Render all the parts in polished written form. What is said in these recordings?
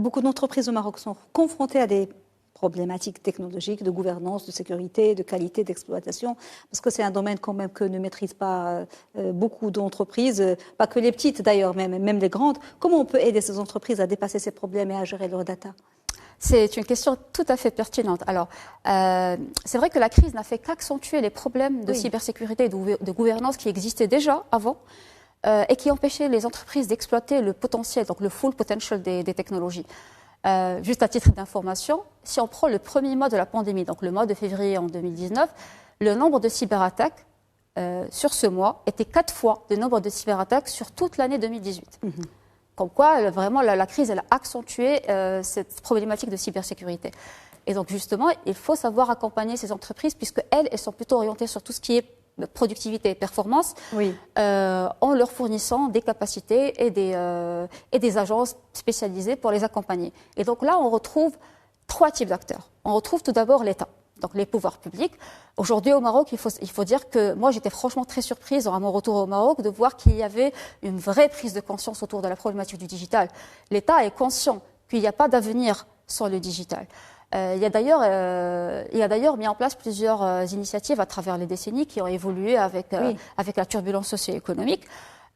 beaucoup d'entreprises au Maroc sont confrontées à des problématiques technologiques, de gouvernance, de sécurité, de qualité d'exploitation, parce que c'est un domaine quand même que ne maîtrisent pas beaucoup d'entreprises, pas que les petites d'ailleurs, même les grandes. Comment on peut aider ces entreprises à dépasser ces problèmes et à gérer leurs data? C'est une question tout à fait pertinente. Alors, c'est vrai que la crise n'a fait qu'accentuer les problèmes de cybersécurité et de gouvernance qui existaient déjà avant et qui empêchaient les entreprises d'exploiter le potentiel, donc le full potential des technologies. Juste à titre d'information, si on prend le premier mois de la pandémie, donc le mois de février en 2019, le nombre de cyberattaques sur ce mois était 4 fois le nombre de cyberattaques sur toute l'année 2018. Comme quoi, vraiment, la crise, elle a accentué cette problématique de cybersécurité. Et donc, justement, il faut savoir accompagner ces entreprises, puisqu'elles, elles sont plutôt orientées sur tout ce qui est productivité et performance, en leur fournissant des capacités et des agences spécialisées pour les accompagner. Et donc là, on retrouve 3 types d'acteurs. On retrouve tout d'abord l'État, donc les pouvoirs publics. Aujourd'hui au Maroc, il faut dire que moi j'étais franchement très surprise à mon retour au Maroc de voir qu'il y avait une vraie prise de conscience autour de la problématique du digital. L'État est conscient qu'il n'y a pas d'avenir sans le digital. Il y a d'ailleurs mis en place plusieurs initiatives à travers les décennies qui ont évolué avec la turbulence socio-économique.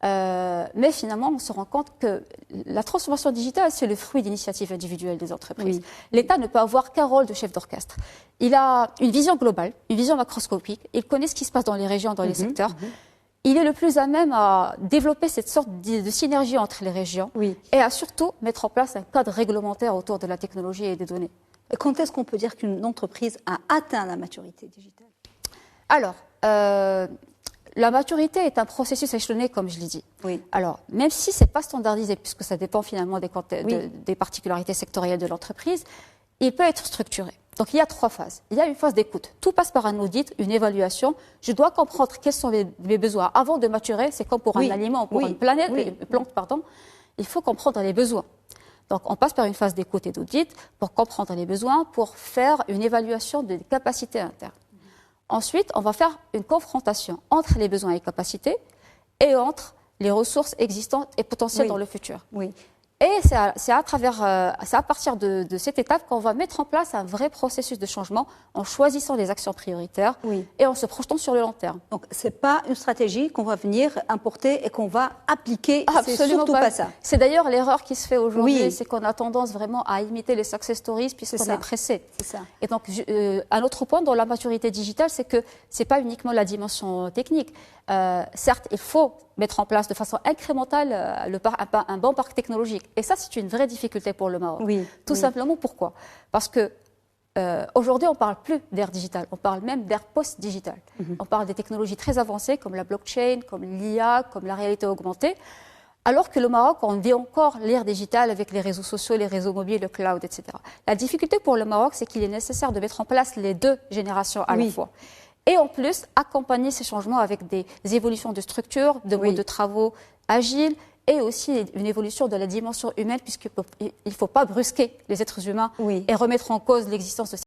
Mais finalement, on se rend compte que la transformation digitale, c'est le fruit d'initiatives individuelles des entreprises. L'État ne peut avoir qu'un rôle de chef d'orchestre. Il a une vision globale, une vision macroscopique. Il connaît ce qui se passe dans les régions, dans les secteurs. Il est le plus à même à développer cette sorte de synergie entre les régions et à surtout mettre en place un cadre réglementaire autour de la technologie et des données. Et quand est-ce qu'on peut dire qu'une entreprise a atteint la maturité digitale? Alors, la maturité est un processus échelonné, comme je l'ai dit. Alors, même si ce n'est pas standardisé, puisque ça dépend finalement des particularités sectorielles de l'entreprise, il peut être structuré. Donc, il y a 3 phases. Il y a une phase d'écoute. Tout passe par un audit, une évaluation. Je dois comprendre quels sont mes besoins. Avant de maturer, c'est comme pour un aliment, pour une plante, pardon. Il faut comprendre les besoins. Donc, on passe par une phase d'écoute et d'audit pour comprendre les besoins, pour faire une évaluation des capacités internes. Ensuite, on va faire une confrontation entre les besoins et capacités et entre les ressources existantes et potentielles dans le futur. Et c'est à partir de cette étape qu'on va mettre en place un vrai processus de changement en choisissant les actions prioritaires et en se projetant sur le long terme. Donc, ce n'est pas une stratégie qu'on va venir importer et qu'on va appliquer. Absolument c'est surtout pas ça. C'est d'ailleurs l'erreur qui se fait aujourd'hui, c'est qu'on a tendance vraiment à imiter les success stories puisqu'on est pressé. Et donc, un autre point dans la maturité digitale, c'est que ce n'est pas uniquement la dimension technique. Certes, il faut mettre en place de façon incrémentale un bon parc technologique. Et ça, c'est une vraie difficulté pour le Maroc. Tout simplement, pourquoi? Parce que aujourd'hui, on ne parle plus d'ère digitale, on parle même d'ère post-digitale. On parle des technologies très avancées comme la blockchain, comme l'IA, comme la réalité augmentée. Alors que le Maroc, on vit encore l'ère digitale avec les réseaux sociaux, les réseaux mobiles, le cloud, etc. La difficulté pour le Maroc, c'est qu'il est nécessaire de mettre en place les 2 générations à la fois. Et en plus, accompagner ces changements avec des évolutions de structure, de modes de travaux agiles et aussi une évolution de la dimension humaine puisqu'il ne faut pas brusquer les êtres humains et remettre en cause l'existence de